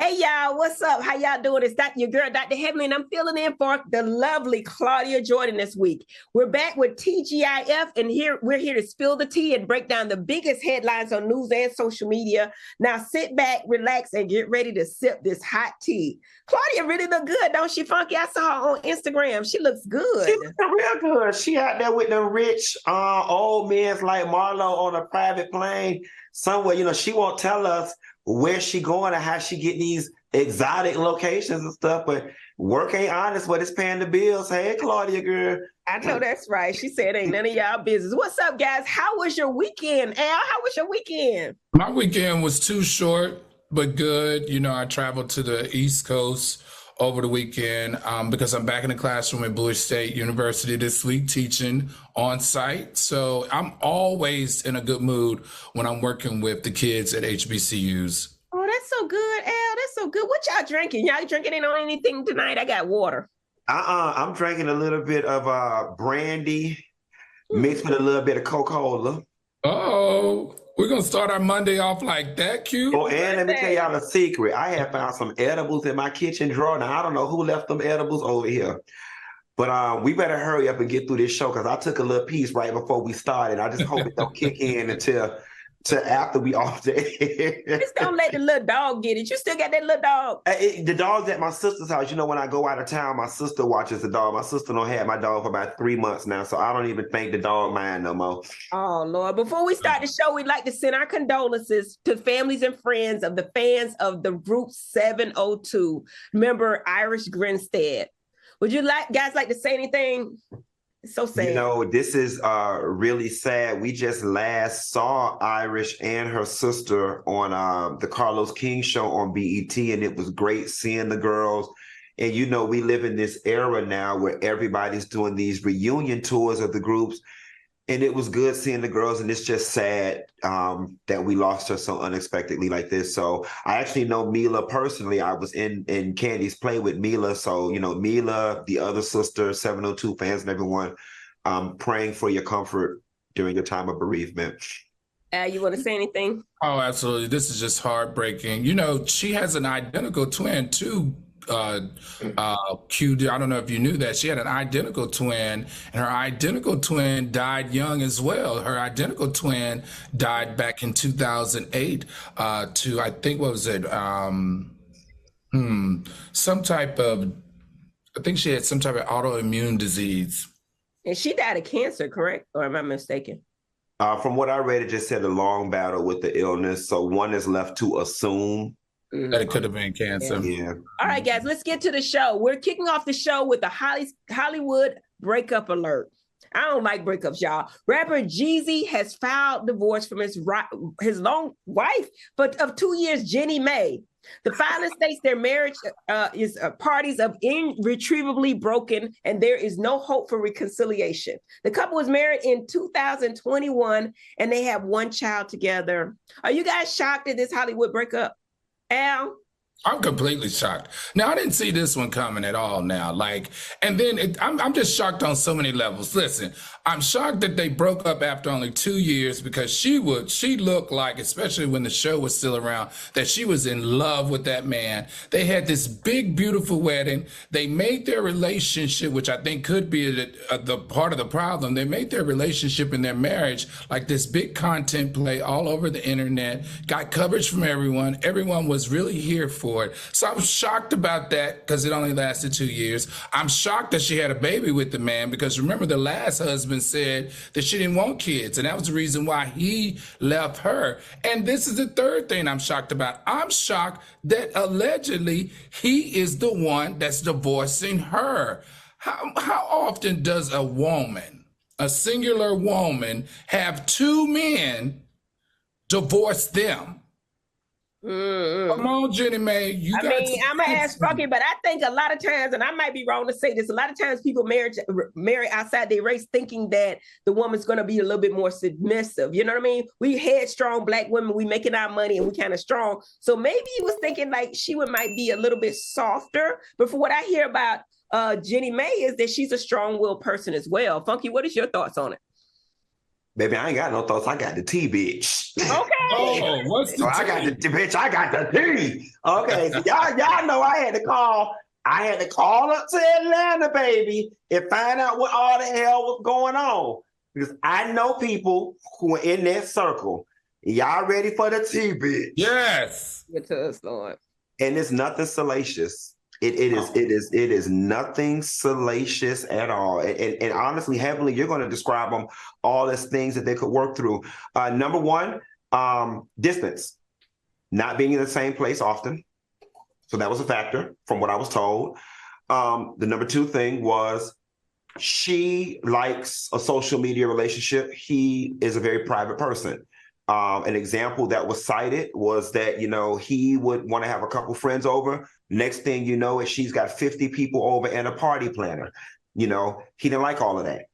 Hey y'all, what's up? How y'all doing? It's your girl, Dr. Heavenly, and I'm filling in for the lovely Claudia Jordan this week. We're back with TGIF, and we're here to spill the tea and break down the biggest headlines on news and social media. Now sit back, relax, and get ready to sip this hot tea. Claudia really look good, don't she, Funky? I saw her on Instagram. She looks good. She looks real good. She out there with the rich old men like Marlo on a private plane somewhere. You know, she won't tell us where she going and how she get these exotic locations and stuff, but work ain't honest, but it's paying the bills. Hey, Claudia, girl. I know that's right. She said ain't none of y'all business. What's up, guys? How was your weekend? Al, how was your weekend? My weekend was too short, but good. You know, I traveled to the East Coast over the weekend because I'm back in the classroom at Bush State University this week teaching on site. So I'm always in a good mood when I'm working with the kids at HBCUs. Oh, that's so good, Al. That's so good. What y'all drinking? Y'all drinking ain't on anything tonight? I got water. I'm drinking a little bit of brandy mixed with a little bit of Coca-Cola. Oh, we're going to start our Monday off like that, Q? Oh, and let me tell y'all a secret. I have found some edibles in my kitchen drawer. Now, I don't know who left them edibles over here. But we better hurry up and get through this show because I took a little piece right before we started. I just hope it don't kick in until after we off the air. Just don't let the little dog get it. You still got that little dog. The dog's at my sister's house. You know, when I go out of town, my sister watches the dog. My sister don't have my dog for about 3 months now, so I don't even think the dog mine no more. Oh, Lord. Before we start the show, we'd like to send our condolences to families and friends of the fans of the group 702, member Irish Grinstead. Would you guys like to say anything? It's so sad. You know, this is really sad. We just last saw Irish and her sister on the Carlos King show on BET, and it was great seeing the girls. And, you know, we live in this era now where everybody's doing these reunion tours of the groups. And it was good seeing the girls, and it's just sad that we lost her so unexpectedly like this. So I actually know Mila personally. I was in Candy's play with Mila. So, you know, Mila, the other sister, 702 fans and everyone, praying for your comfort during your time of bereavement. You want to say anything? Oh, absolutely. This is just heartbreaking. You know, she has an identical twin too. Q, I don't know if you knew that she had an identical twin, and her identical twin died young as well. Her identical twin died back in 2008 to, I think, what was it? Some type of, I think she had some type of autoimmune disease. And she died of cancer, correct? Or am I mistaken? From what I read, it just said a long battle with the illness. So one is left to assume that it could have been cancer. Yeah. All right, guys, let's get to the show. We're kicking off the show with a Hollywood breakup alert. I don't like breakups, y'all. Rapper Jeezy has filed divorce from his long wife of 2 years, Jenny May. The filing states their marriage is parties of irretrievably broken, and there is no hope for reconciliation. The couple was married in 2021, and they have one child together. Are you guys shocked at this Hollywood breakup? Al? I'm completely shocked. Now, I didn't see this one coming at all now. And then I'm just shocked on so many levels. Listen, I'm shocked that they broke up after only 2 years because she looked like, especially when the show was still around, that she was in love with that man. They had this big, beautiful wedding. They made their relationship, which I think could be the part of the problem. They made their relationship and their marriage like this big content play all over the internet, got coverage from everyone. Everyone was really here for it. So I'm shocked about that because it only lasted 2 years. I'm shocked that she had a baby with the man because remember the last husband said that she didn't want kids, and that was the reason why he left her. And this is the third thing I'm shocked about. I'm shocked that allegedly he is the one that's divorcing her. How often does a woman, a singular woman, have two men divorce them? Come on, Jenny May. I'm gonna ask Funky, but I think a lot of times, and I might be wrong to say this, a lot of times people marry outside their race thinking that the woman's gonna be a little bit more submissive. You know what I mean? We headstrong Black women, we making our money and we kind of strong. So maybe he was thinking like she might be a little bit softer. But for what I hear about Jenny May is that she's a strong-willed person as well. Funky, what is your thoughts on it? Baby, I ain't got no thoughts. I got the tea, bitch. Okay. Oh, what's the So I got the bitch. I got the tea. Okay, so y'all know I had to call. I had to call up to Atlanta, baby, and find out what all the hell was going on. Because I know people who are in that circle. Y'all ready for the tea, bitch? Yes. Get to us, Lord. And it's nothing salacious. It is nothing salacious at all. And honestly, Heavenly, you're going to describe them all as things that they could work through. Number one, distance, not being in the same place often. So that was a factor from what I was told. The number two thing was she likes a social media relationship. He is a very private person. An example that was cited was that, he would want to have a couple friends over. Next thing you know is she's got 50 people over and a party planner. He didn't like all of that.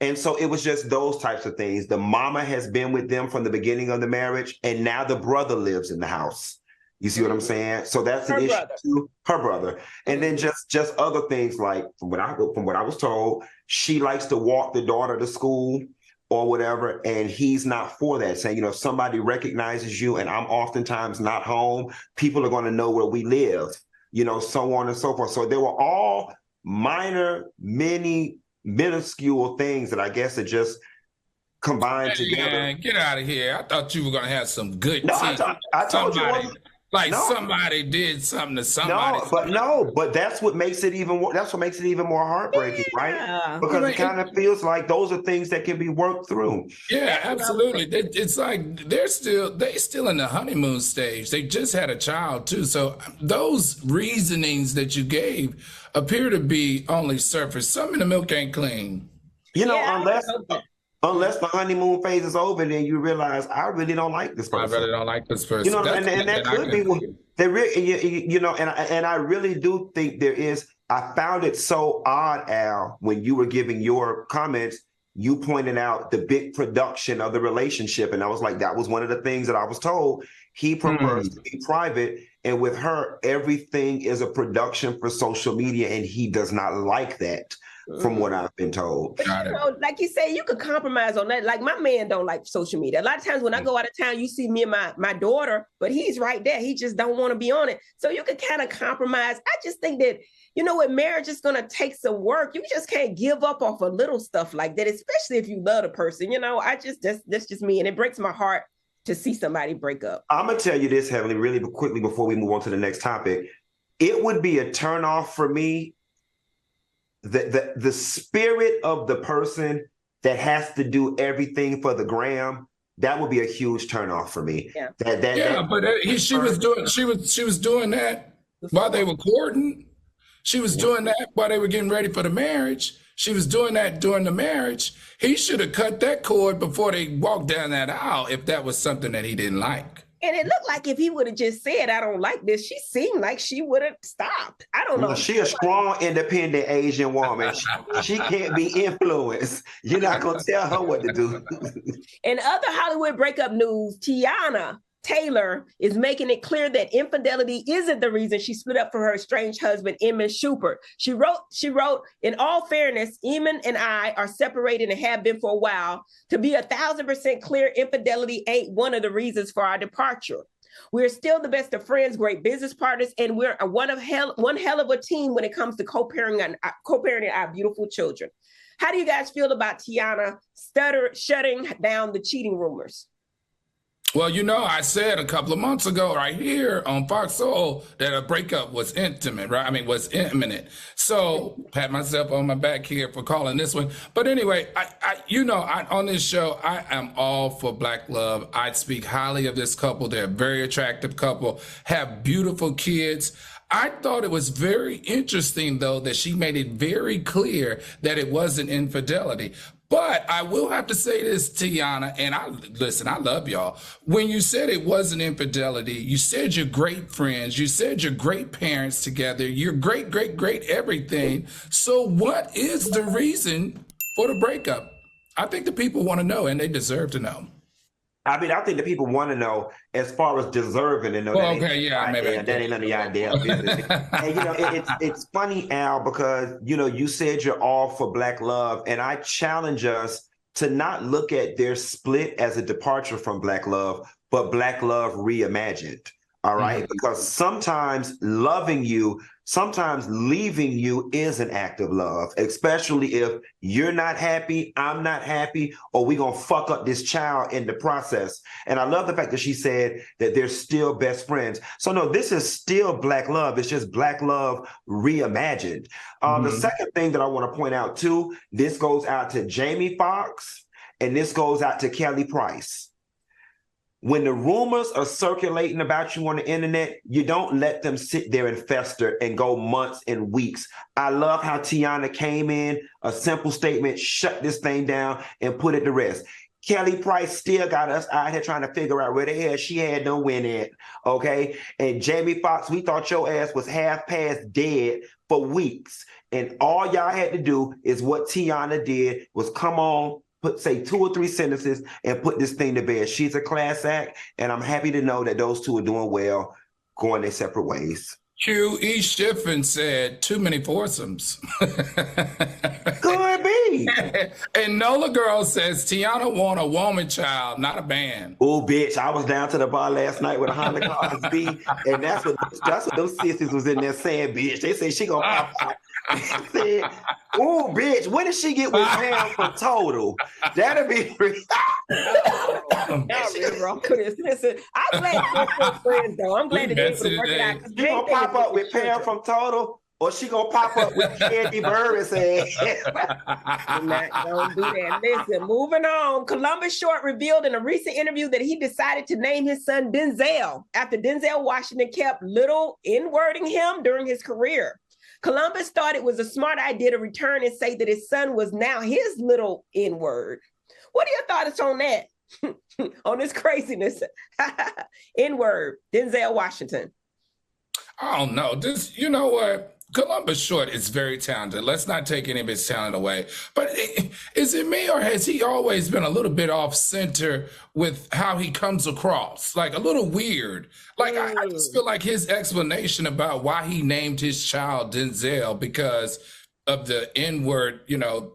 And so it was just those types of things. The mama has been with them from the beginning of the marriage, and now the brother lives in the house. You see what I'm saying? So that's an issue too. Her brother. And then just other things like from what I was told, she likes to walk the daughter to school or whatever, and he's not for that, saying, if somebody recognizes you and I'm oftentimes not home, people are going to know where we live, so on and so forth. So they were all minuscule things that I guess are just combined together. Man, get out of here. I thought you were going to have some good No, tea. I told you. Somebody did something to somebody. But that's what makes it even more. That's what makes it even more heartbreaking, right? Because it kind of feels like those are things that can be worked through. Yeah, absolutely. It's like they still in the honeymoon stage. They just had a child too. So those reasonings that you gave appear to be only surface. Some in the milk ain't clean. Unless the honeymoon phase is over, then you realize I really don't like this person. I really don't like this person. And that could be. And I really do think there is. I found it so odd, Al, when you were giving your comments. You pointed out the big production of the relationship, and I was like, that was one of the things that I was told. He prefers to be private, and with her, everything is a production for social media, and he does not like that. From what I've been told. But, like you say, you could compromise on that. Like my man don't like social media. A lot of times when I go out of town, you see me and my daughter, but he's right there. He just don't want to be on it. So you could kind of compromise. I just think that, with marriage is going to take some work. You just can't give up off of little stuff like that, especially if you love a person. That's just me. And it breaks my heart to see somebody break up. I'm going to tell you this, Heavenly, really quickly before we move on to the next topic. It would be a turnoff for me. The spirit of the person that has to do everything for the gram, that would be a huge turnoff for me. Yeah. She was doing that while they were courting. She was doing that while they were getting ready for the marriage. She was doing that during the marriage. He should have cut that cord before they walked down that aisle if that was something that he didn't like. And it looked like if he would have just said, I don't like this, she seemed like she would have stopped. I don't know. She's a strong, independent Asian woman. She can't be influenced. You're not going to tell her what to do. In other Hollywood breakup news, Teyana Taylor is making it clear that infidelity isn't the reason she split up from her estranged husband, Eamon Schubert. She wrote, in all fairness, Eamon and I are separated and have been for a while. To be 1,000% clear, infidelity ain't one of the reasons for our departure. We're still the best of friends, great business partners, and we're one hell of a team when it comes to co-parenting our beautiful children. How do you guys feel about Teyana shutting down the cheating rumors? Well, I said a couple of months ago right here on FOXSOUL that a breakup was intimate, right? I mean, was imminent. So pat myself on my back here for calling this one. But anyway, on this show, I am all for Black love. I speak highly of this couple. They're a very attractive couple, have beautiful kids. I thought it was very interesting, though, that she made it very clear that it wasn't infidelity. But I will have to say this, Teyana, and I love y'all. When you said it wasn't infidelity, you said you're great friends. You said you're great parents together. You're great, great, great everything. So what is the reason for the breakup? I think the people want to know, and they deserve to know. I mean, I think the people want to know as far as deserving to know. Well, that ain't none of your idea. And it's funny, Al, because you said you're all for Black love, and I challenge us to not look at their split as a departure from Black love, but Black love reimagined. All right. Because sometimes loving you, sometimes leaving you is an act of love, especially if you're not happy, I'm not happy, or we're going to fuck up this child in the process. And I love the fact that she said that they're still best friends. So no, this is still Black love. It's just Black love reimagined. The second thing that I want to point out too, this goes out to Jamie Foxx and this goes out to Kelly Price. When the rumors are circulating about you on the internet, you don't let them sit there and fester and go months and weeks. I love how Tiana came in, a simple statement, shut this thing down and put it to rest. Kelly Price still got us out here trying to figure out where the hell she had no win at, okay? And Jamie Foxx, we thought your ass was half past dead for weeks. And all y'all had to do is what Tiana did was come on, say 2 or 3 sentences and put this thing to bed. She's a class act, and I'm happy to know that those two are doing well, going their separate ways. Q.E. Shiffin said, too many foursomes. Could be. And Nola Girl says, Tiana want a woman child, not a band. Oh, bitch, I was down to the bar last night with a Honda Cosby, and that's what those sisters was in there saying, bitch. They said she gonna pop out. They said, oh, bitch, when did she get with Pam from Total? That'd be free. Listen, I'm glad they're friends, though. I'm glad that they're able to work it out. You gonna pop up with Pam from Total, or she gonna pop up with Candy Bird and say, don't do that. Listen, moving on. Columbus Short revealed in a recent interview that he decided to name his son Denzal after Denzal Washington kept little N-wording him during his career. Columbus thought it was a smart idea to return and say that his son was now his little N-word. What are your thoughts on that? On this craziness? N-word, Denzal Washington. I don't know. This, you know what? Columbus Short is very talented. Let's not take any of his talent away. But is it me, or has he always been a little bit off center with how he comes across? Like a little weird. Like I just feel like his explanation about why he named his child Denzal because of the N-word, you know,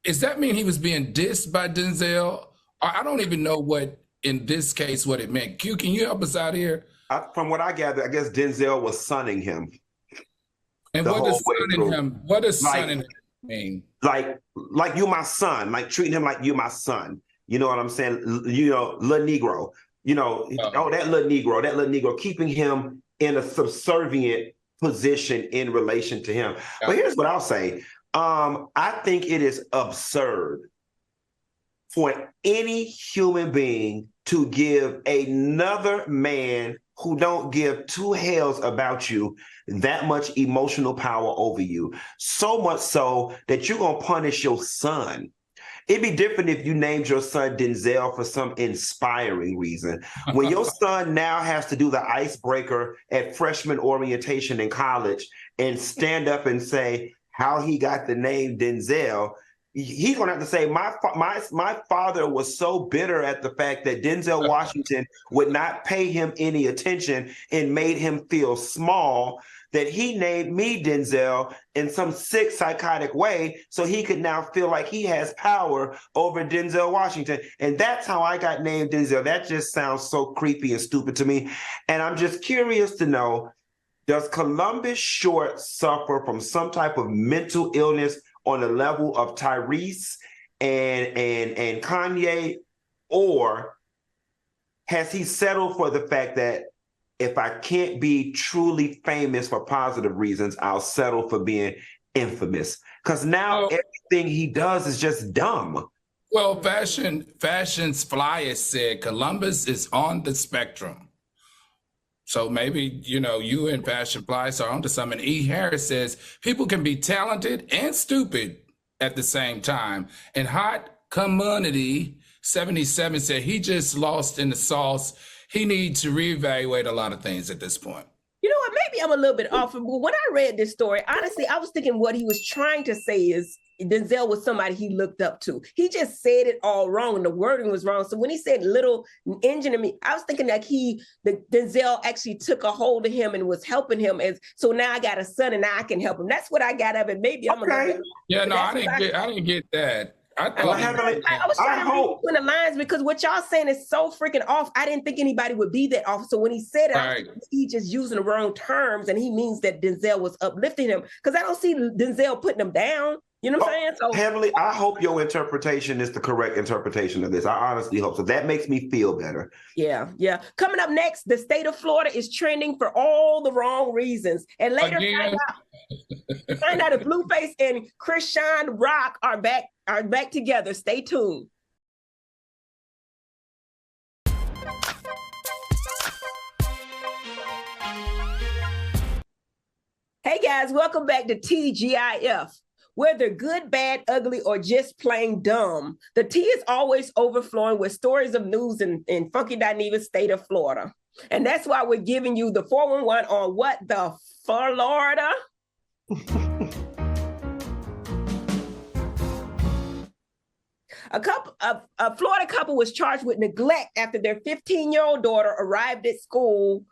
does that mean he was being dissed by Denzal? I don't even know what, in this case, what it meant. Q, can you help us out here? From what I gather, I guess Denzal was sunning him. And what does sunning him? What does sunning him mean? Like you my son, like treating him like you my son. You know what I'm saying? You know, little Negro. You know, that little Negro, keeping him in a subservient position in relation to him. But here's what I'll say. I think it is absurd for any human being to give another man who don't give 2 hells about you that much emotional power over you. So much so that you're going to punish your son. It'd be different if you named your son Denzal for some inspiring reason. When your son now has to do the icebreaker at freshman orientation in college and stand up and say how he got the name Denzal, he's going to have to say, my father was so bitter at the fact that Denzal Washington would not pay him any attention and made him feel small, that he named me Denzal in some sick, psychotic way so he could now feel like he has power over Denzal Washington. And that's how I got named Denzal. That just sounds so creepy and stupid to me. And I'm just curious to know, does Columbus Short suffer from some type of mental illness on the level of Tyrese and Kanye, or has he settled for the fact that if I can't be truly famous for positive reasons, I'll settle for being infamous? Because now everything he does is just dumb. Well, Fashion's Flyer said Columbus is on the spectrum. So maybe, you know, you and Fashion Flies are onto something. E. Harris says people can be talented and stupid at the same time. And Hot Community 77 said he just lost in the sauce. He needs to reevaluate a lot of things at this point. You know what? Maybe I'm a little bit off. But when I read this story, honestly, I was thinking what he was trying to say is Denzal was somebody he looked up to. He just said it all wrong and the wording was wrong. So when he said little engine to me, I was thinking that Denzal actually took a hold of him and was helping him. And so now I got a son and now I can help him. That's what I got of it. Maybe I'm a little bit. Yeah, no, I didn't get that. I thought I was trying to read between the lines because what y'all saying is so freaking off. I didn't think anybody would be that off. So when he said it, he just using the wrong terms, and he means that Denzal was uplifting him because I don't see Denzal putting him down. You know what I'm saying? So Heavenly, I hope your interpretation is the correct interpretation of this. I honestly hope so. That makes me feel better. Yeah. Coming up next, the state of Florida is trending for all the wrong reasons. And later find out if Blueface and Chrisean Rock are back together. Stay tuned. Hey guys, welcome back to TGIF. Whether good, bad, ugly, or just plain dumb, the tea is always overflowing with stories of news in Funky Dineva's state of Florida. And that's why we're giving you the 411 on what the Florida. A Florida couple was charged with neglect after their 15-year-old daughter arrived at school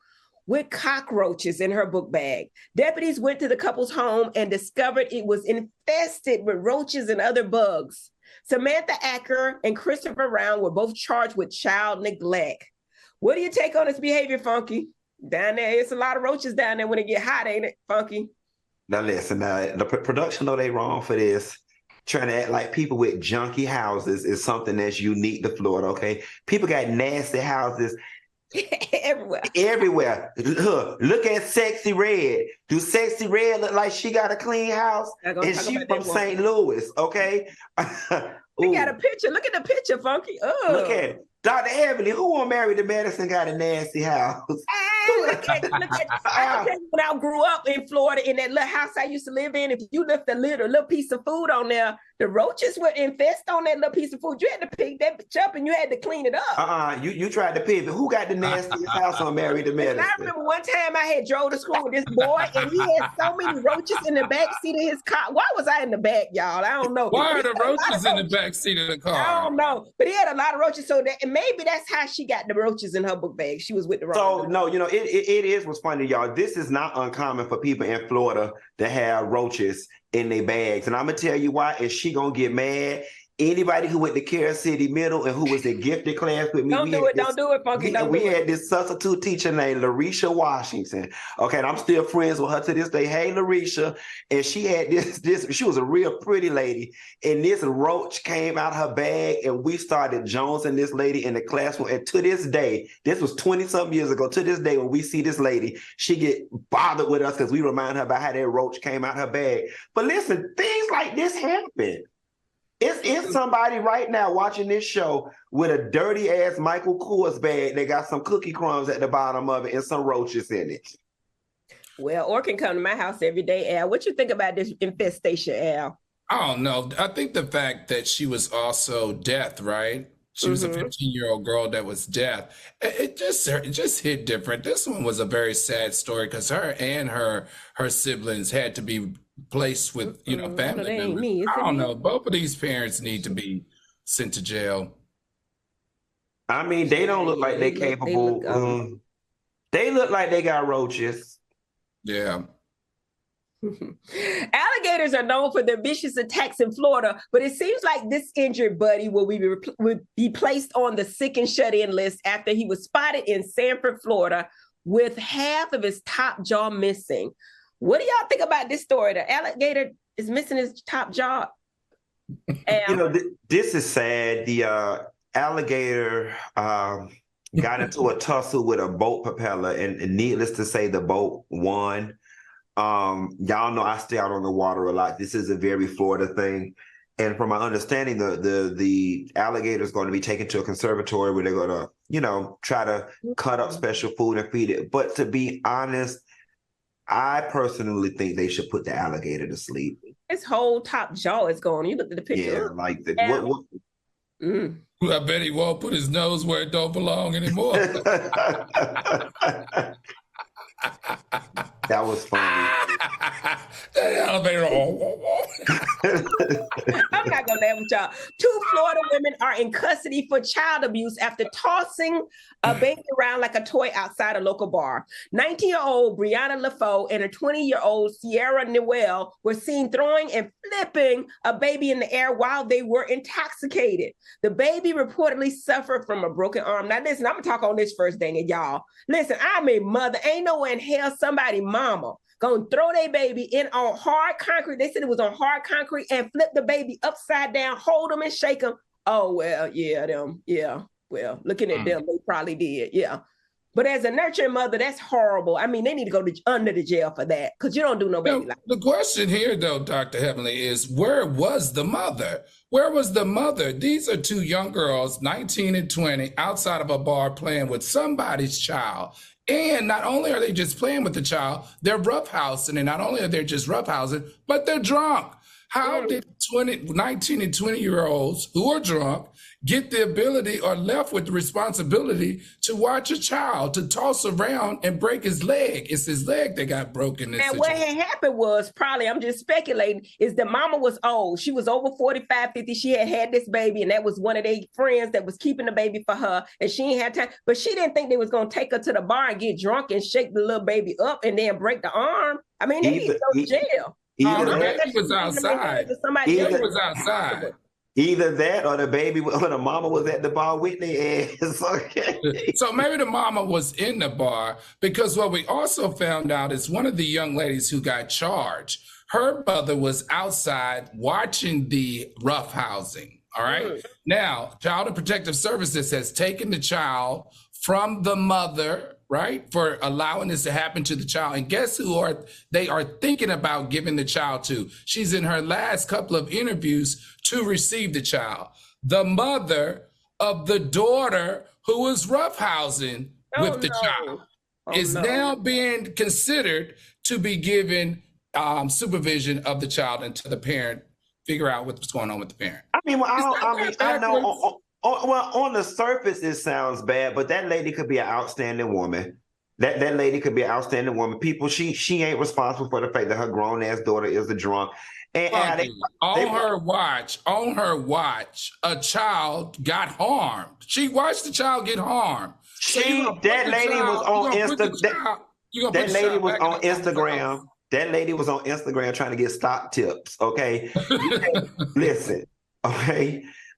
with cockroaches in her book bag. Deputies went to the couple's home and discovered it was infested with roaches and other bugs. Samantha Acker and Christopher Round were both charged with child neglect. What do you take on this behavior, Funky? Down there, it's a lot of roaches down there when it get hot, ain't it, Funky? Now listen, the production know they wrong for this. Trying to act like people with junky houses is something that's unique to Florida, okay? People got nasty houses. Everywhere. Look at Sexy Red. Do Sexy Red look like she got a clean house? And she from St. Louis, okay? We got a picture. Look at the picture, Funky. Look at it. Dr. Heavenly, who on Married to Medicine got a nasty house? Look at when I grew up in Florida, in that little house I used to live in, if you left a little piece of food on there, the roaches would infest on that little piece of food. You had to pick that bitch up and you had to clean it up. You tried to pivot. Who got the nastiest house on Married to Medicine? And I remember one time I had drove to school with this boy and he had so many roaches in the back seat of his car. Why was I in the back, y'all? I don't know. Why are the roaches in the back seat of the car? I don't know. But he had a lot of roaches. So that, and maybe that's how she got the roaches in her book bag. She was with the wrong. So, no, it is what's funny, y'all. This is not uncommon for people in Florida to have roaches in their bags. And I'm going to tell you why. Is she going to get mad? Anybody who went to Care City Middle and who was in gifted class with me. Don't do it, Funky. We had this substitute teacher named Larisha Washington. Okay, and I'm still friends with her to this day. Hey, Larisha. And she had this, she was a real pretty lady. And this roach came out her bag and we started jonesing this lady in the classroom. And to this day, this was 20-something years ago, to this day when we see this lady, she get bothered with us because we remind her about how that roach came out her bag. But listen, things like this happen. It's somebody right now watching this show with a dirty ass Michael Kors bag. They got some cookie crumbs at the bottom of it and some roaches in it. Well, or can come to my house every day, Al. What you think about this infestation, Al? I don't know. I think the fact that she was also deaf, right? She was a 15-year-old girl that was deaf. It just hit different. This one was a very sad story because her and her siblings had to be placed with, family members. I don't know. Both of these parents need to be sent to jail. I mean, they don't look like they're capable. They look like they got roaches. Yeah. Alligators are known for their vicious attacks in Florida, but it seems like this injured buddy will be placed on the sick and shut-in list after he was spotted in Sanford, Florida, with half of his top jaw missing. What do y'all think about this story? The alligator is missing his top jaw. This is sad. The alligator got into a tussle with a boat propeller, and needless to say, the boat won. Y'all know I stay out on the water a lot. This is a very Florida thing. And from my understanding, the alligator is going to be taken to a conservatory where they're going to, try to cut up special food and feed it. But to be honest, I personally think they should put the alligator to sleep. His whole top jaw is gone. You look at the picture. Yeah, like what? I bet he won't put his nose where it don't belong anymore. That was funny. The elevator. I'm not gonna laugh with y'all. 2 Florida women are in custody for child abuse after tossing a baby around like a toy outside a local bar. 19-year-old Brianna LaFoe and a 20-year-old Sierra Newell were seen throwing and flipping a baby in the air while they were intoxicated. The baby reportedly suffered from a broken arm. Now listen, I'm gonna talk on this first thing, and y'all. Listen, I'm a mother. Ain't no way in hell somebody mama gonna throw their baby in on hard concrete. They said it was on hard concrete and flip the baby upside down, hold them and shake them. Oh, well, yeah, them. Yeah, well, looking at them, they probably did. Yeah. But as a nurturing mother, that's horrible. I mean, they need to go under the jail for that because you don't do no baby like that. The question here, though, Dr. Heavenly, is where was the mother? Where was the mother? These are 2 young girls, 19 and 20, outside of a bar playing with somebody's child. And not only are they just playing with the child, they're roughhousing. And not only are they just roughhousing, but they're drunk. How did 19 and 20-year-olds who are drunk get the ability or left with the responsibility to watch a child, to toss around and break his leg? It's his leg that got broken. And what had happened was probably, I'm just speculating, is the mama was old. She was over 45, 50. She had this baby, and that was one of their friends that was keeping the baby for her. And she ain't had time, but she didn't think they was going to take her to the bar and get drunk and shake the little baby up and then break the arm. I mean, they need to go to jail. The baby was outside. Either that or the baby or the mama was at the bar with their ass. Okay. So maybe the mama was in the bar, because what we also found out is one of the young ladies who got charged, her mother was outside watching the roughhousing. All right. Now, Child and Protective Services has taken the child from the mother, right, for allowing this to happen to the child. And guess who they are thinking about giving the child to? She's in her last couple of interviews to receive the child. The mother of the daughter who was roughhousing with the child is now being considered to be given supervision of the child until the parent figure out what's going on with the parent. I mean, I know. Well, on the surface, it sounds bad, but that lady could be an outstanding woman. That lady could be an outstanding woman. People, she ain't responsible for the fact that her grown ass daughter is a drunk. And on her watch, a child got harmed. She watched the child get harmed. That lady was on Instagram. That lady was on Instagram trying to get stock tips. Okay, listen.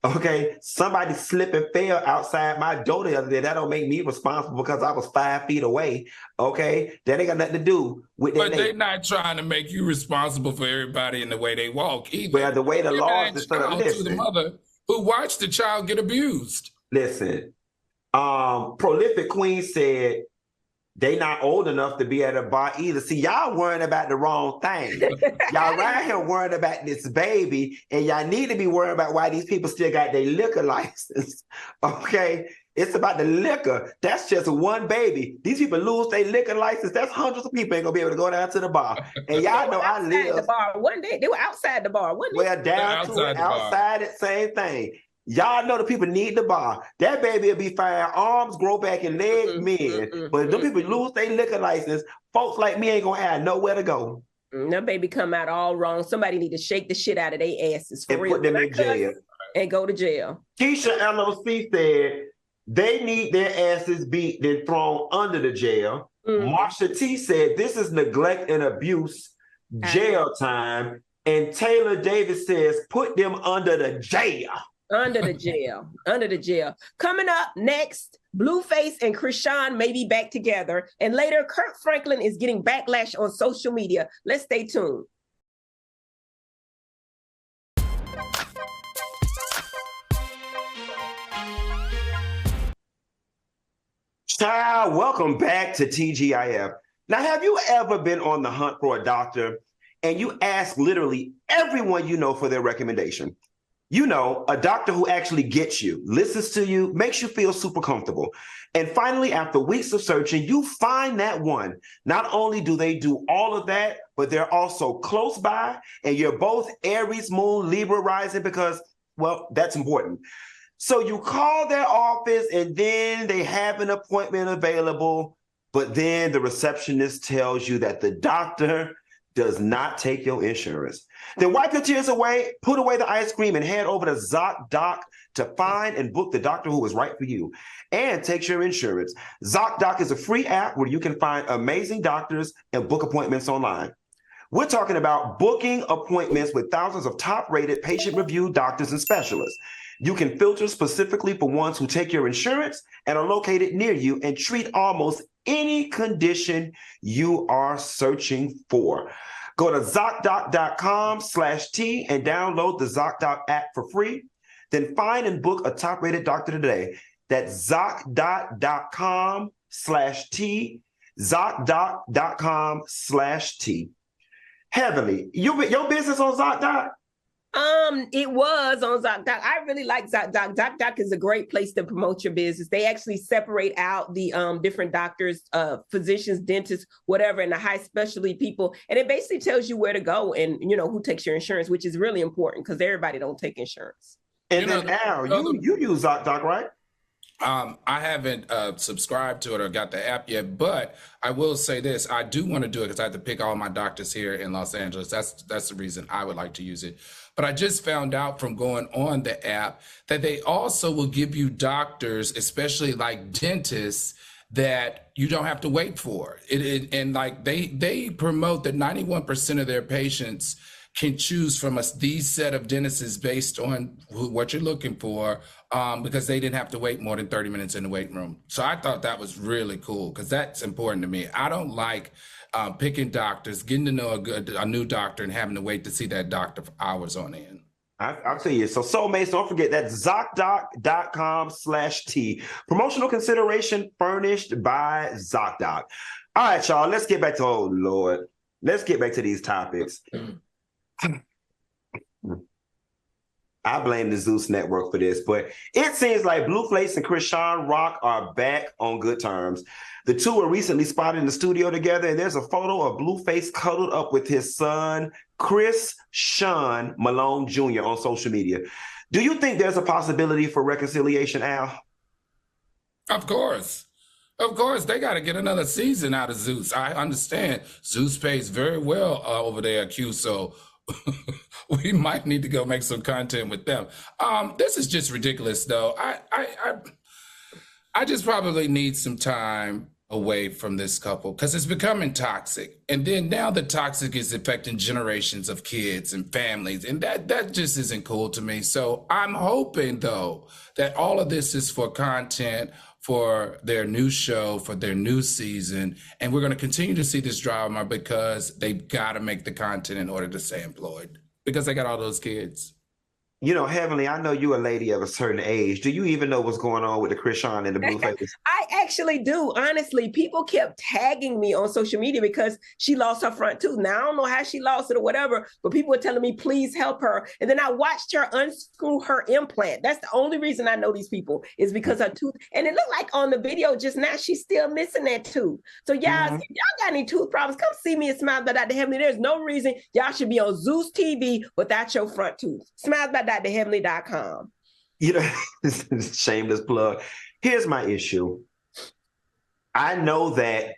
Okay, somebody slipped and fell outside my door the other day. That don't make me responsible because I was 5 feet away. Okay, that ain't got nothing to do with that. But they're not trying to make you responsible for everybody in the way they walk either. Well, the way the law is to the mother who watched the child get abused. Listen, Prolific Queen said they not old enough to be at a bar either. See, y'all worrying about the wrong thing. Y'all right here worrying about this baby, and y'all need to be worrying about why these people still got their liquor license. Okay? It's about the liquor. That's just one baby. These people lose their liquor license. That's hundreds of people ain't gonna be able to go down to the bar. And y'all know I live. The bar one day. They were outside the bar one day. Well, down to outside it, same thing. Y'all know the people need the bar. That baby will be fine. Arms grow back and legs mend. But if them people lose their liquor license, folks like me ain't gonna have nowhere to go. That baby come out all wrong. Somebody need to shake the shit out of their asses for and real. Put them in jail. And go to jail. Keisha LLC said they need their asses beat then thrown under the jail. Marsha T said this is neglect and abuse, jail time. And Taylor Davis says put them under the jail. Under the jail. Coming up next, Blueface and Chrisean may be back together. And later, Kirk Franklin is getting backlash on social media. Let's stay tuned. Child, welcome back to TGIF. Now, have you ever been on the hunt for a doctor and you ask literally everyone you know for their recommendation? You know, a doctor who actually gets you, listens to you, makes you feel super comfortable. And finally, after weeks of searching, you find that one. Not only do they do all of that, but they're also close by, and you're both Aries, Moon, Libra rising because, well, that's important. So you call their office and then they have an appointment available, but then the receptionist tells you that the doctor does not take your insurance. Then wipe your tears away, put away the ice cream, and head over to Zoc-Doc to find and book the doctor who is right for you and takes your insurance. Zoc-Doc is a free app where you can find amazing doctors and book appointments online. We're talking about booking appointments with thousands of top-rated, patient-reviewed doctors and specialists. You can filter specifically for ones who take your insurance and are located near you and treat almost any condition you are searching for. Go to Zocdoc.com/T and download the Zoc-Doc app for free. Then find and book a top-rated doctor today. That's Zocdoc.com/T, Zocdoc.com/T. Heavenly, your business on Zoc-Doc? It was on Zoc-Doc. I really like Zoc-Doc. Zoc-Doc is a great place to promote your business. They actually separate out the different doctors, physicians, dentists, whatever, and the high specialty people. And it basically tells you where to go and, who takes your insurance, which is really important because everybody don't take insurance. And then Al, you use Zoc-Doc, right? I haven't subscribed to it or got the app yet, but I will say this. I do want to do it because I have to pick all my doctors here in Los Angeles. That's the reason I would like to use it. But I just found out from going on the app that they also will give you doctors, especially like dentists, that you don't have to wait for. And like they promote that 91% of their patients can choose from these set of dentists based on what you're looking for, because they didn't have to wait more than 30 minutes in the waiting room. So I thought that was really cool because that's important to me. I don't like picking doctors, getting to know a new doctor and having to wait to see that doctor for hours on end. I'll tell you. So soulmates, don't forget that Zocdoc.com/T. Promotional consideration furnished by Zoc-Doc. All right, y'all, let's get back to, oh Lord, let's get back to these topics. I blame the Zeus Network for this, but it seems like Blueface and Chrisean Rock are back on good terms. The two were recently spotted in the studio together, and there's a photo of Blueface cuddled up with his son, Chrisean Malone Jr. on social media. Do you think there's a possibility for reconciliation, Al? Of course. Of course, they got to get another season out of Zeus. I understand Zeus pays very well over there at Q, so we might need to go make some content with them. This is just ridiculous, though. I just probably need some time away from this couple because it's becoming toxic. And then now the toxic is affecting generations of kids and families. And that just isn't cool to me. So I'm hoping, though, that all of this is for content, for their new show, for their new season. And we're going to continue to see this drama because they've got to make the content in order to stay employed because they got all those kids. Heavenly, I know you're a lady of a certain age. Do you even know what's going on with the Chrisean and the Blueface? I actually do. Honestly, people kept tagging me on social media because she lost her front tooth. Now, I don't know how she lost it or whatever, but people were telling me, please help her. And then I watched her unscrew her implant. That's the only reason I know these people is because her tooth. And it looked like on the video just now, she's still missing that tooth. So y'all, if y'all got any tooth problems, come see me at Smiles by Dr. Heavenly. There's no reason y'all should be on Zeus TV without your front tooth. Smiles by DrHeavenly.com. Shameless plug. Here's my issue. I know that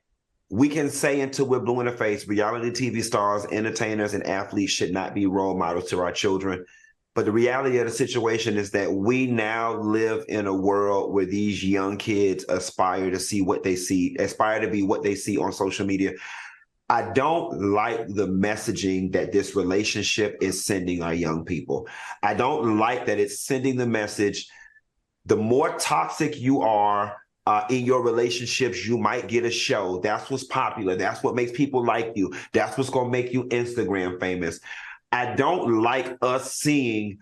we can say until we're blue in the face, reality TV stars, entertainers, and athletes should not be role models to our children. But the reality of the situation is that we now live in a world where these young kids aspire to be what they see on social media. I don't like the messaging that this relationship is sending our young people. I don't like that it's sending the message, the more toxic you are in your relationships, you might get a show. That's what's popular. That's what makes people like you. That's what's going to make you Instagram famous. I don't like us seeing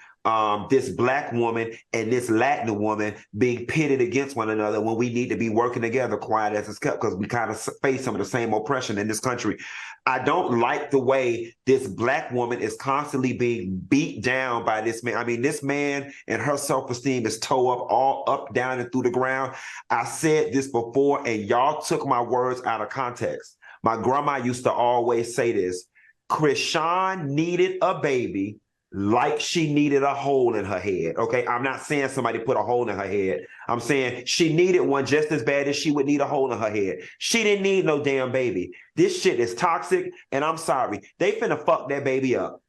this Black woman and this Latin woman being pitted against one another when we need to be working together, quiet as it's kept, because we kind of face some of the same oppression in this country. I don't like the way this Black woman is constantly being beat down by this man. I mean, this man and her self-esteem is toe up, all up, down, and through the ground. I said this before, and y'all took my words out of context. My grandma used to always say this: Chrisean needed a baby like she needed a hole in her head. Okay, I'm not saying somebody put a hole in her head. I'm saying she needed one just as bad as she would need a hole in her head. She didn't need no damn baby. This shit is toxic, and I'm sorry. They finna fuck that baby up.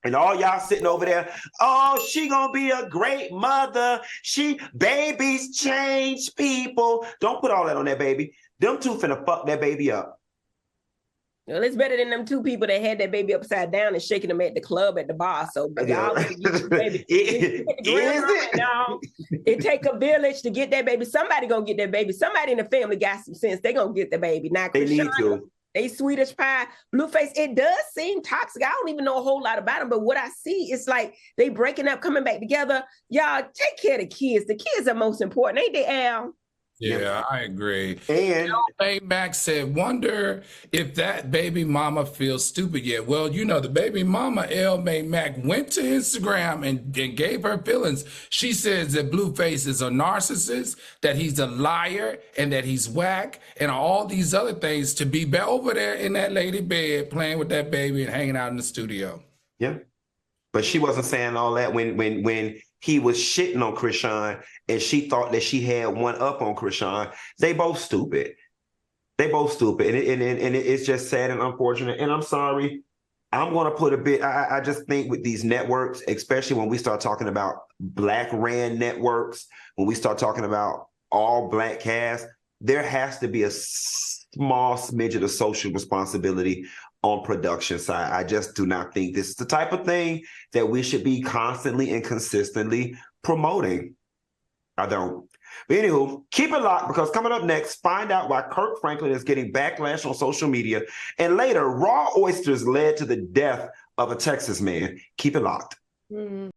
And all y'all sitting over there, oh, she gonna be a great mother. Babies change people. Don't put all that on that baby. Them two finna fuck that baby up. Well, it's better than them two people that had that baby upside down and shaking them at the club at the bar. So y'all baby. It take a village to get that baby. Somebody gonna get that baby. Somebody in the family got some sense. They gonna get the baby. Now, they need to. They Swedish pie, Blueface. It does seem toxic. I don't even know a whole lot about them, but what I see is like they breaking up, coming back together. Y'all take care of the kids. The kids are most important, ain't they, Al? Yeah, I agree. And Max said, wonder if that baby mama feels stupid yet. Well, the baby mama, L. May Mac, went to Instagram and gave her feelings. She says that Blueface is a narcissist, that he's a liar, and that he's whack, and all these other things to be over there in that lady bed playing with that baby and hanging out in the studio. Yeah. But she wasn't saying all that when he was shitting on Chrisean and she thought that she had one up on Chrisean. They both stupid. And it's just sad and unfortunate. And I'm sorry. I'm going to put a bit, I just think with these networks, especially when we start talking about Black ran networks, when we start talking about all Black cast, there has to be a small smidget of social responsibility on production side. I just do not think this is the type of thing that we should be constantly and consistently promoting. I don't. But anywho, keep it locked, because coming up next, find out why Kirk Franklin is getting backlash on social media, and later, raw oysters led to the death of a Texas man. Keep it locked. Mm-hmm.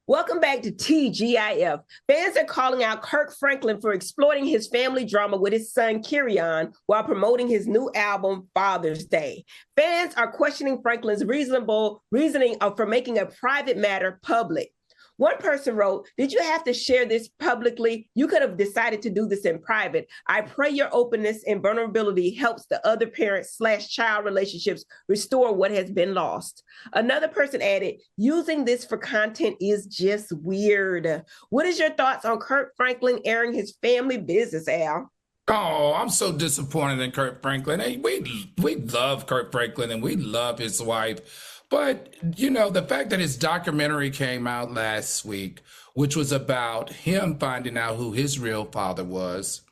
Welcome back to TGIF. Fans are calling out Kirk Franklin for exploiting his family drama with his son, Kirk, while promoting his new album, Father's Day. Fans are questioning Franklin's reasonable reasoning for making a private matter public. One person wrote, "Did you have to share this publicly? You could have decided to do this in private. I pray your openness and vulnerability helps the other parent/child relationships restore what has been lost." Another person added, "Using this for content is just weird." What is your thoughts on Kirk Franklin airing his family business, Al? Oh, I'm so disappointed in Kirk Franklin. Hey, we love Kirk Franklin and we love his wife. But, the fact that his documentary came out last week, which was about him finding out who his real father was,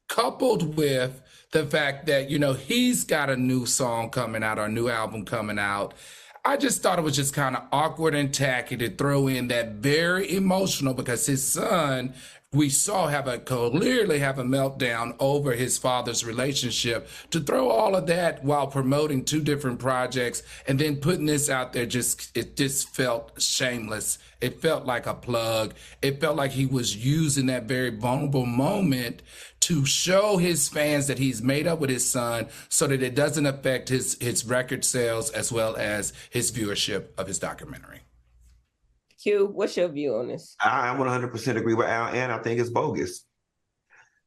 coupled with the fact that, he's got a new song coming out, or a new album coming out, I just thought it was just kind of awkward and tacky to throw in that very emotional, because his son, we saw clearly have a meltdown over his father's relationship, to throw all of that while promoting two different projects and then putting this out there. It just felt shameless. It felt like a plug. It felt like he was using that very vulnerable moment to show his fans that he's made up with his son, so that it doesn't affect his record sales as well as his viewership of his documentary. Q, what's your view on this? I 100% agree with Al, and I think it's bogus.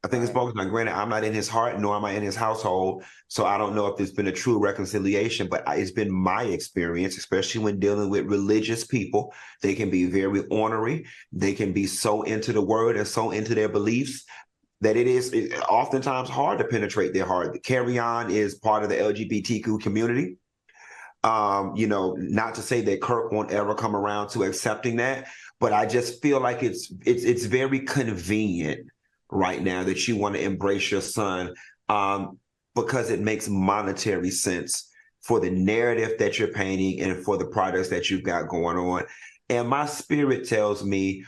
It's bogus. Now, granted, I'm not in his heart, nor am I in his household, so I don't know if there's been a true reconciliation, but it's been my experience, especially when dealing with religious people. They can be very ornery. They can be so into the word and so into their beliefs that it's oftentimes hard to penetrate their heart. Chrisean is part of the LGBTQ community. Not to say that Kirk won't ever come around to accepting that, but I just feel like it's very convenient right now that you want to embrace your son, because it makes monetary sense for the narrative that you're painting and for the products that you've got going on. And my spirit tells me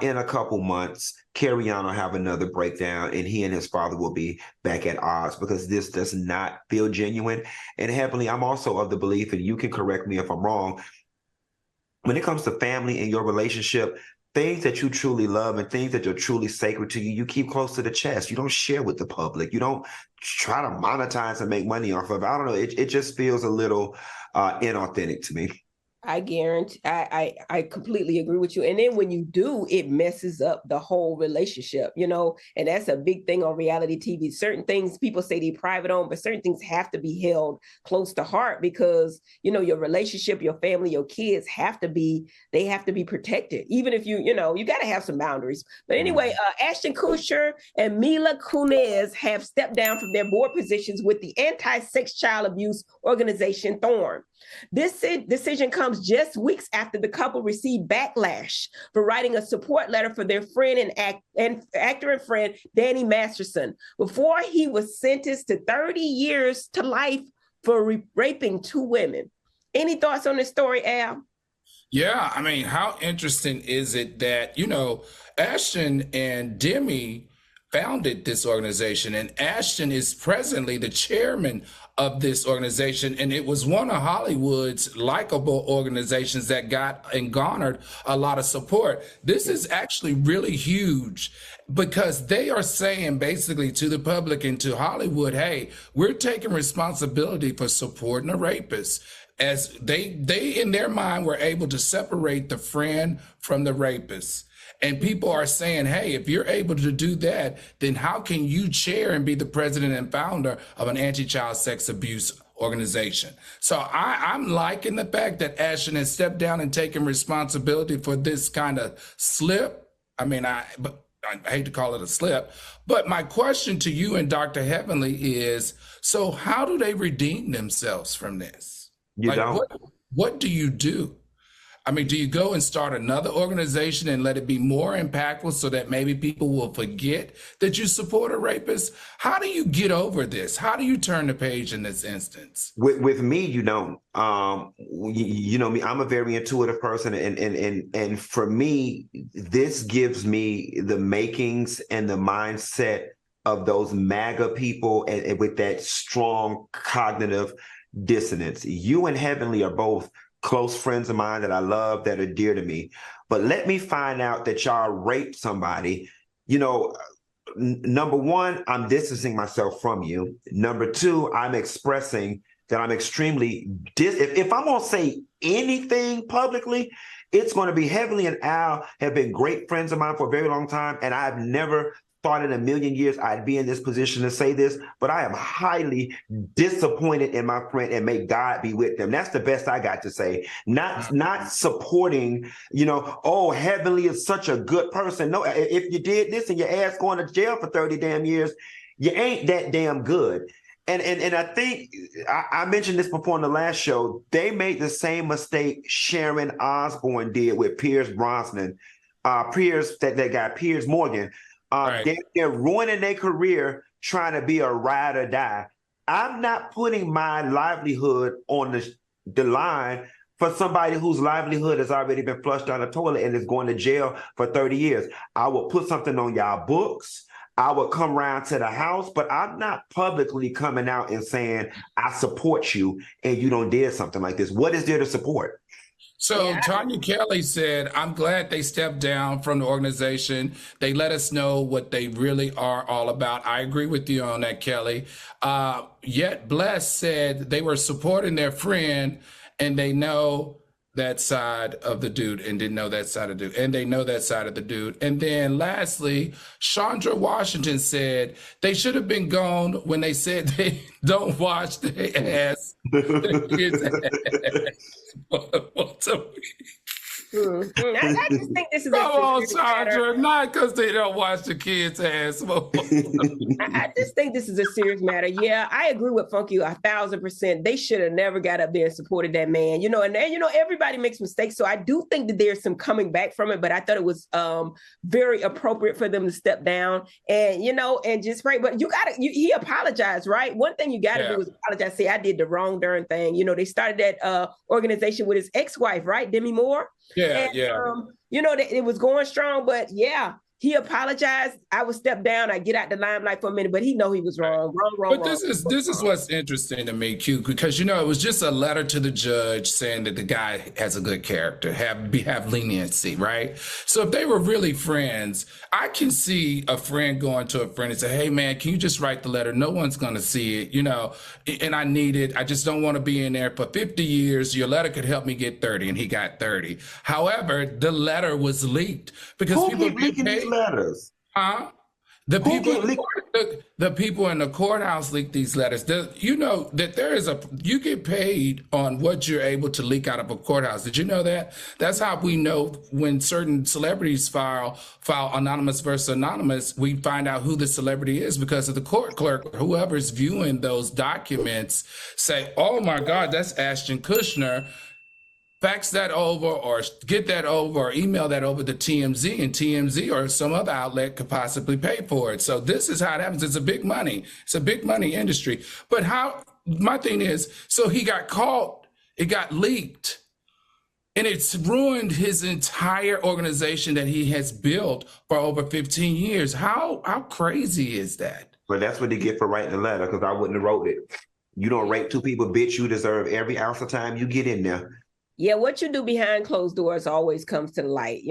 in a couple months, Chrisean will have another breakdown and he and his father will be back at odds, because this does not feel genuine. And Heavenly, I'm also of the belief, and you can correct me if I'm wrong, when it comes to family and your relationship, things that you truly love and things that are truly sacred to you, you keep close to the chest. You don't share with the public. You don't try to monetize and make money off of it. I don't know. It just feels a little inauthentic to me. I guarantee, I completely agree with you. And then when you do, it messes up the whole relationship, and that's a big thing on reality TV. Certain things people say they're private on, but certain things have to be held close to heart because, your relationship, your family, your kids they have to be protected. Even if you got to have some boundaries. But anyway, Ashton Kutcher and Mila Kunis have stepped down from their board positions with the anti-sex child abuse organization Thorn. This decision comes just weeks after the couple received backlash for writing a support letter for their friend and actor and friend Danny Masterson before he was sentenced to 30 years to life for raping 2 women. Any thoughts on this story, Al? Yeah, I mean, how interesting is it that, Ashton and Demi founded this organization, and Ashton is presently the chairman of this organization, and it was one of Hollywood's likable organizations that got and garnered a lot of support. This is actually really huge because they are saying basically to the public and to Hollywood, hey, we're taking responsibility for supporting a rapist. As they in their mind were able to separate the friend from the rapist. And people are saying, hey, if you're able to do that, then how can you chair and be the president and founder of an anti-child sex abuse organization? So I'm liking the fact that Ashton has stepped down and taken responsibility for this kind of slip. I mean, I hate to call it a slip, but my question to you and Dr. Heavenly is, so how do they redeem themselves from this? You don't. What do you do? I mean, do you go and start another organization and let it be more impactful so that maybe people will forget that you support a rapist? How do you get over this? How do you turn the page in this instance? With me, you don't. You know me. I'm a very intuitive person, and for me, this gives me the makings and the mindset of those MAGA people, and with that strong cognitive dissonance. You and Heavenly are both close friends of mine that I love, that are dear to me. But let me find out that y'all raped somebody. Number one, I'm distancing myself from you. Number two, I'm expressing that I'm extremely if I'm going to say anything publicly, it's going to be Heavenly and Al have been great friends of mine for a very long time, and I've never thought in a million years I'd be in this position to say this, but I am highly disappointed in my friend, and may God be with them. That's the best I got to say. Not supporting, oh, Heavenly is such a good person. No, if you did this and your ass going to jail for 30 damn years, you ain't that damn good. And I think I mentioned this before in the last show. They made the same mistake Sharon Osbourne did with Piers Brosnan, that guy Piers Morgan. Right. They're ruining their career trying to be a ride or die. I'm not putting my livelihood on the line for somebody whose livelihood has already been flushed down the toilet and is going to jail for 30 years. I will put something on y'all books. I would come around to the house, but I'm not publicly coming out and saying I support you and you don't did something like this. What is there to support? So Tanya Kelly said, I'm glad they stepped down from the organization. They let us know what they really are all about. I agree with you on that, Kelly. Yet Bless said they were supporting their friend and they know that side of the dude and didn't know that side of the dude. And they know that side of the dude. And then lastly, Chandra Washington said they should have been gone when they said they don't wash their ass. Once a week. I just think this is come on, Chandra, not because they don't wash the kids' ass. I just think this is a serious matter. Yeah, I agree with Funky 1,000%. They should have never got up there and supported that man. And everybody makes mistakes, so I do think that there's some coming back from it. But I thought it was very appropriate for them to step down and and just pray. But he apologized, right? One thing you got to do is apologize. Say I did the wrong darn thing. They started that organization with his ex-wife, right, Demi Moore. Yeah, and, it was going strong, but He apologized. I would step down. I get out the limelight for a minute, but he know he was wrong. But this is what's interesting to me, Q, because it was just a letter to the judge saying that the guy has a good character, have leniency, right? So if they were really friends, I can see a friend going to a friend and say, "Hey man, can you just write the letter? No one's gonna see it, and I need it. I just don't want to be in there for 50 years. Your letter could help me get 30," and he got 30. However, the letter was leaked because people leaking these letters. Huh? The people in the courthouse leak these letters. You know that you get paid on what you're able to leak out of a courthouse. Did you know that? That's how we know when certain celebrities file anonymous versus anonymous, we find out who the celebrity is because of the court clerk, whoever's viewing those documents say, "Oh my God, that's Ashton Kutcher." Fax that over or get that over or email that over to TMZ, and TMZ or some other outlet could possibly pay for it. So this is how it happens. It's a big money. It's a big money industry. But my thing is, so he got caught, it got leaked, and it's ruined his entire organization that he has built for over 15 years. How crazy is that? But that's what they get for writing the letter, because I wouldn't have wrote it. You don't rape two people, bitch, you deserve every ounce of time you get in there. Yeah, what you do behind closed doors always comes to the light,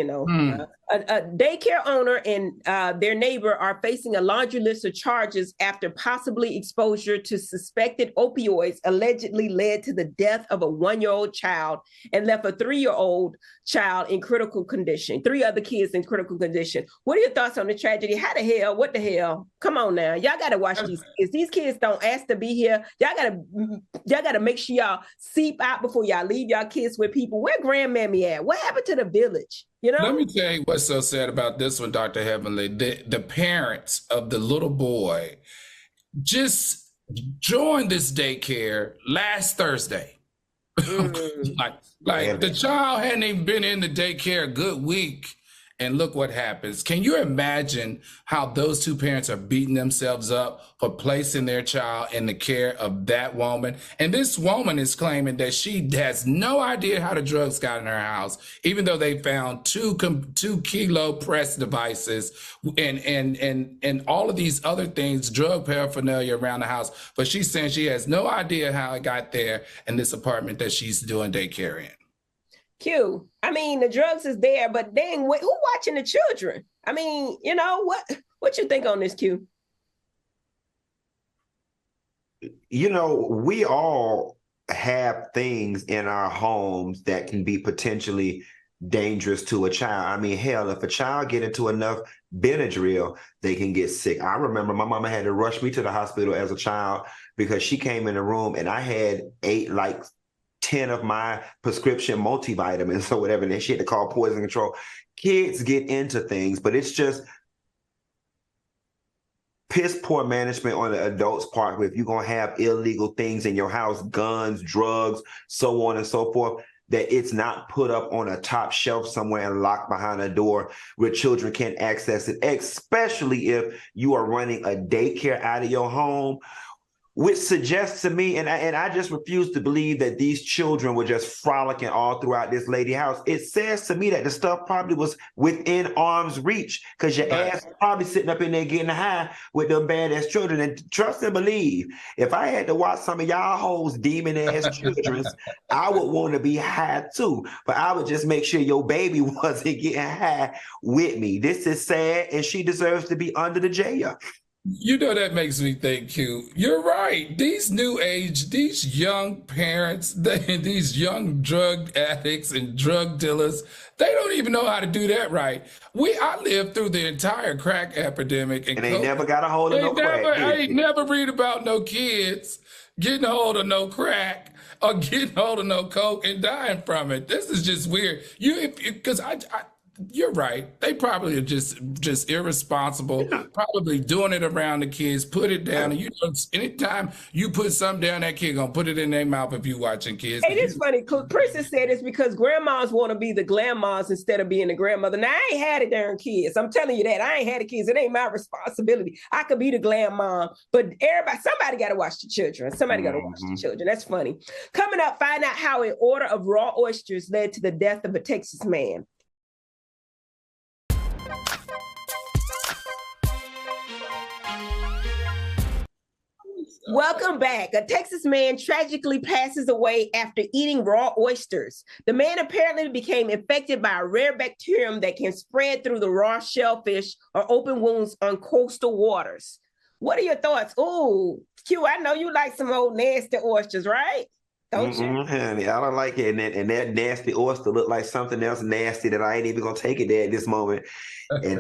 A daycare owner and their neighbor are facing a laundry list of charges after possibly exposure to suspected opioids allegedly led to the death of a 1-year-old child and left a 3-year-old child in critical condition, 3 other kids in critical condition. What are your thoughts on the tragedy? How the hell? What the hell? Come on now. Y'all got to watch these kids. These kids don't ask to be here. Y'all got to make sure y'all seep out before y'all leave y'all kids with people. Where grandmammy at? What happened to the village? Let me tell you what's so sad about this one, Dr. Heavenly. The parents of the little boy just joined this daycare last Thursday. like the child hadn't even been in the daycare a good week. And look what happens. Can you imagine how those two parents are beating themselves up for placing their child in the care of that woman? And this woman is claiming that she has no idea how the drugs got in her house, even though they found 2 kilo press devices and all of these other things, drug paraphernalia around the house. But she's saying she has no idea how it got there in this apartment that she's doing daycare in. Q, I mean, the drugs is there, but dang, who watching the children? I mean, what you think on this, Q? We all have things in our homes that can be potentially dangerous to a child. I mean, hell, if a child get into enough Benadryl, they can get sick. I remember my mama had to rush me to the hospital as a child because she came in the room and I had 10 of my prescription multivitamins or whatever, and then she had to call poison control. Kids get into things, but it's just piss poor management on the adults' part. If you're going to have illegal things in your house, guns, drugs, so on and so forth, that it's not put up on a top shelf somewhere and locked behind a door where children can't access it, especially if you are running a daycare out of your home, which suggests to me, and I just refuse to believe that these children were just frolicking all throughout this lady's house. It says to me that the stuff probably was within arm's reach because your ass probably sitting up in there getting high with them badass children. And trust and believe, if I had to watch some of y'all hoes demon-ass children, I would want to be high too. But I would just make sure your baby wasn't getting high with me. This is sad, and she deserves to be under the jail. That makes me think, Q. You're right. These new age, these young parents, these young drug addicts and drug dealers, they don't even know how to do that right. I lived through the entire crack epidemic. And they never got a hold of no crack. I ain't never read about no kids getting a hold of no crack or getting a hold of no coke and dying from it. This is just weird. You're right. They probably are just irresponsible, probably doing it around the kids, put it down. And anytime you put something down, that kid gonna put it in their mouth if you watching kids. Hey, it's funny. Princess said it's because grandmas want to be the grandmas instead of being the grandmother. Now, I ain't had it darn kids. I'm telling you that. I ain't had the kids. It ain't my responsibility. I could be the grandmom, but somebody got to watch the children. Somebody got to watch the children. That's funny. Coming up, find out how an order of raw oysters led to the death of a Texas man. Welcome back. A Texas man tragically passes away after eating raw oysters. The man apparently became infected by a rare bacterium that can spread through the raw shellfish or open wounds on coastal waters. What are your thoughts? Oh, Q, I know you like some old nasty oysters, right? Don't you? Honey, I don't like it. And that nasty oyster looked like something else nasty that I ain't even gonna take it there at this moment. And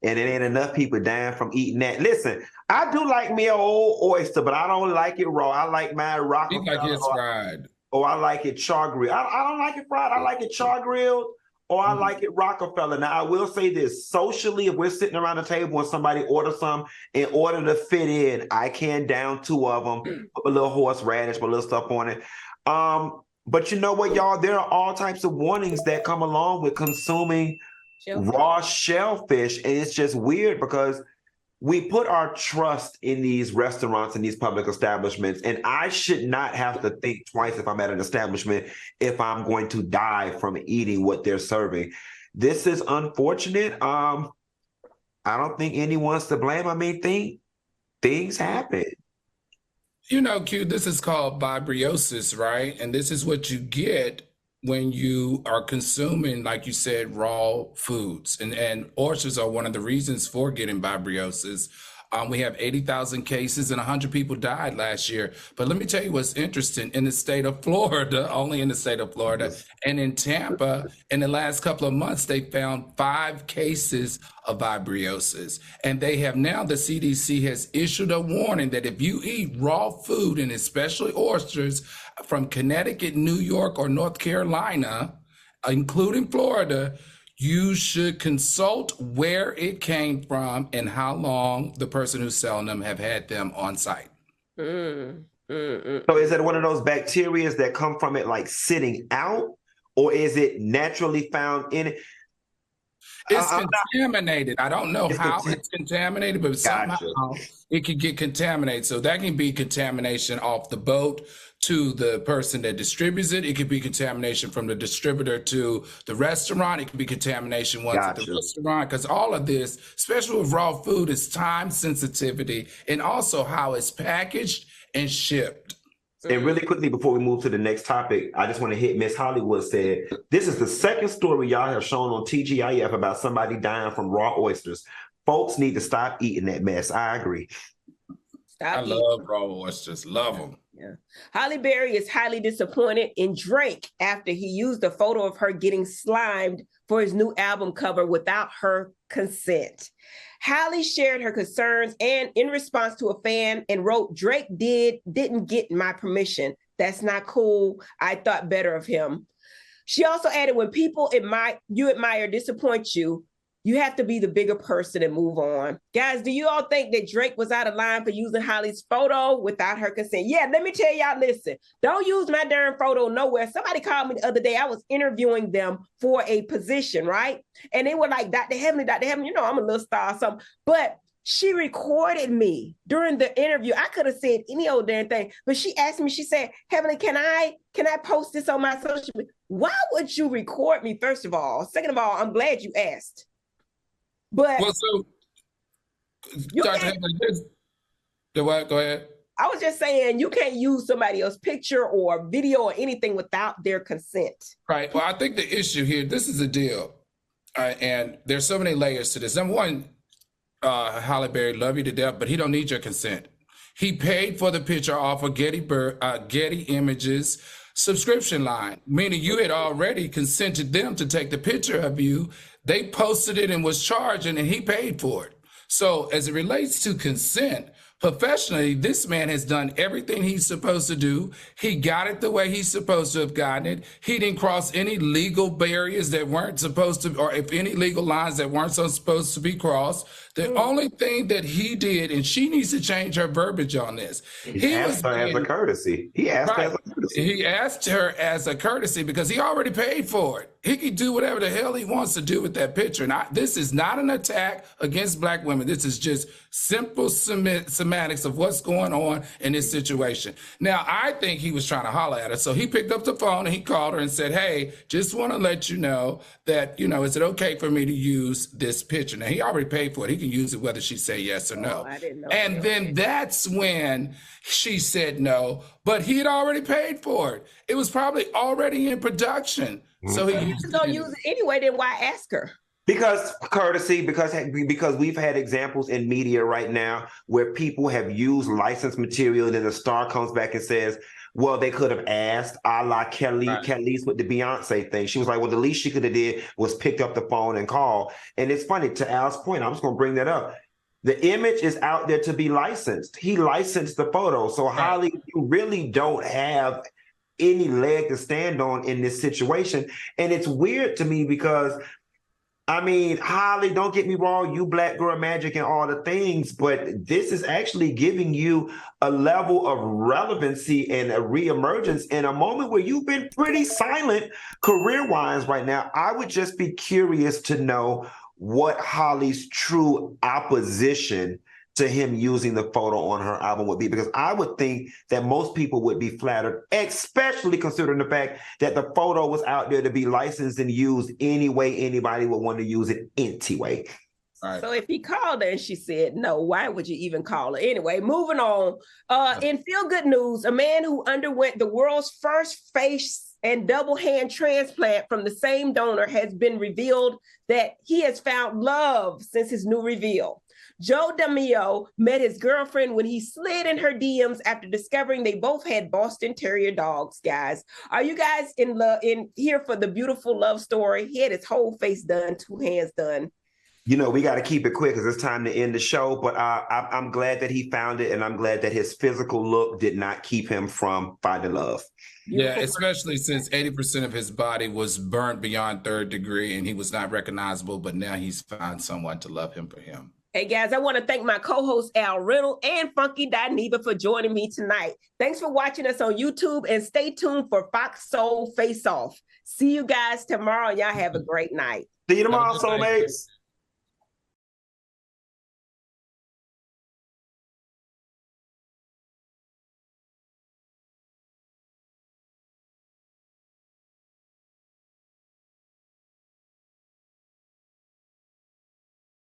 and it ain't enough people dying from eating that. Listen, I do like me an old oyster, but I don't like it raw. I like mine Rockefeller. You like it fried. Or I like it char grilled. I don't like it fried. I like it char grilled, or I like it Rockefeller. Now, I will say this. Socially, if we're sitting around the table and somebody orders some, in order to fit in, I can down 2 of them, put a little horseradish, put a little stuff on it. But you know what, y'all? There are all types of warnings that come along with consuming raw shellfish. And it's just weird because we put our trust in these restaurants and these public establishments. And I should not have to think twice if I'm at an establishment if I'm going to die from eating what they're serving. This is unfortunate. I don't think anyone's to blame. I mean, things happen. You know, Q, this is called vibriosis, right? And this is what you get when you are consuming, like you said, raw foods. And oysters are one of the reasons for getting vibriosis. We have 80,000 cases and 100 people died last year. But let me tell you what's interesting. In the state of Florida, only in the state of Florida, and in Tampa, in the last couple of months, they found 5 cases of vibriosis. And they have now, the CDC has issued a warning that if you eat raw food, and especially oysters, from Connecticut, New York, or North Carolina, including Florida, you should consult where it came from and how long the person who's selling them have had them on site. So is it one of those bacteria that come from it like sitting out, or is it naturally found in it? It's contaminated. I don't know how it's contaminated, but somehow it can get contaminated. So that can be contamination off the boat to the person that distributes it. It could be contamination from the distributor to the restaurant. It could be contamination once at the restaurant, because all of this, especially with raw food, is time sensitivity and also how it's packaged and shipped. And really quickly, before we move to the next topic, I just want to hit Miss Hollywood said, this is the second story y'all have shown on TGIF about somebody dying from raw oysters. Folks need to stop eating that mess. I agree. I love raw oysters. Love them. Yeah. Halle Berry is highly disappointed in Drake after he used a photo of her getting slimed for his new album cover without her consent. Halle shared her concerns and in response to a fan and wrote, "Drake didn't get my permission. That's not cool. I thought better of him." She also added, when people you admire disappoint you, you have to be the bigger person and move on. Guys, do you all think that Drake was out of line for using Halle's photo without her consent? Yeah, let me tell y'all, listen, don't use my darn photo nowhere. Somebody called me the other day. I was interviewing them for a position, right? And they were like, Dr. Heavenly, you know, I'm a little star or something. But she recorded me during the interview. I could have said any old damn thing, but she asked me, she said, "Heavenly, can I post this on my social media?" Why would you record me, first of all? Second of all, I'm glad you asked. But well, so Dr. Heavenly, go ahead. I was just saying, you can't use somebody else's picture or video or anything without their consent. Right. Well, I think the issue here, this is the deal, and there's so many layers to this. Number one, Halle Berry, love you to death, but he don't need your consent. He paid for the picture off of Getty Images subscription line, meaning you had already consented them to take the picture of you. They posted it and was charging, and he paid for it. So as it relates to consent, professionally, this man has done everything he's supposed to do. He got it the way he's supposed to have gotten it. He didn't cross any legal barriers that weren't supposed to, or if any legal lines that weren't supposed to be crossed. The only thing that he did, and she needs to change her verbiage on this. He asked her as a courtesy. He asked her as a courtesy. He asked her as a courtesy because he already paid for it. he can do whatever the hell he wants to do with that picture. And this is not an attack against Black women. This is just simple semantics of what's going on in this situation. Now, I think he was trying to holler at her. So he picked up the phone and he called her and said, hey, just want to let you know that, is it okay for me to use this picture? Now, he already paid for it. He can use it whether she say yes or no. I didn't know. And then that's when she said no, but he had already paid for it. It was probably already in production. So he was going to use it anyway, then why ask her? Because courtesy, because we've had examples in media right now where people have used licensed material, and then the star comes back and says, well, they could have asked, a la Kelly's with the Beyonce thing. She was like, well, the least she could have did was picked up the phone and call. And it's funny, to Al's point, I'm just going to bring that up. The image is out there to be licensed. He licensed the photo. So Holly, you really don't have any leg to stand on in this situation. And it's weird to me because, I mean, Holly, don't get me wrong, you Black girl magic and all the things, but this is actually giving you a level of relevancy and a reemergence in a moment where you've been pretty silent career-wise right now. I would just be curious to know what Holly's true opposition to him using the photo on her album would be, because I would think that most people would be flattered, especially considering the fact that the photo was out there to be licensed and used any way anybody would want to use it anyway. Right. So if he called her and she said no, why would you even call her? Anyway, moving on. In feel-good news, a man who underwent the world's first face and double hand transplant from the same donor has been revealed that he has found love since his new reveal. Joe DeMeo met his girlfriend when he slid in her DMs after discovering they both had Boston Terrier dogs, guys. Are you guys in here for the beautiful love story? He had his whole face done, 2 hands done. We got to keep it quick because it's time to end the show, but I'm glad that he found it, and I'm glad that his physical look did not keep him from finding love. Yeah, especially since 80% of his body was burnt beyond 3rd degree and he was not recognizable, but now he's found someone to love him for him. Hey guys, I want to thank my co-host Al Riddle and Funky Dineva for joining me tonight. Thanks for watching us on YouTube, and stay tuned for FOXSOUL Face Off. See you guys tomorrow. Y'all have a great night. See you tomorrow, soulmates.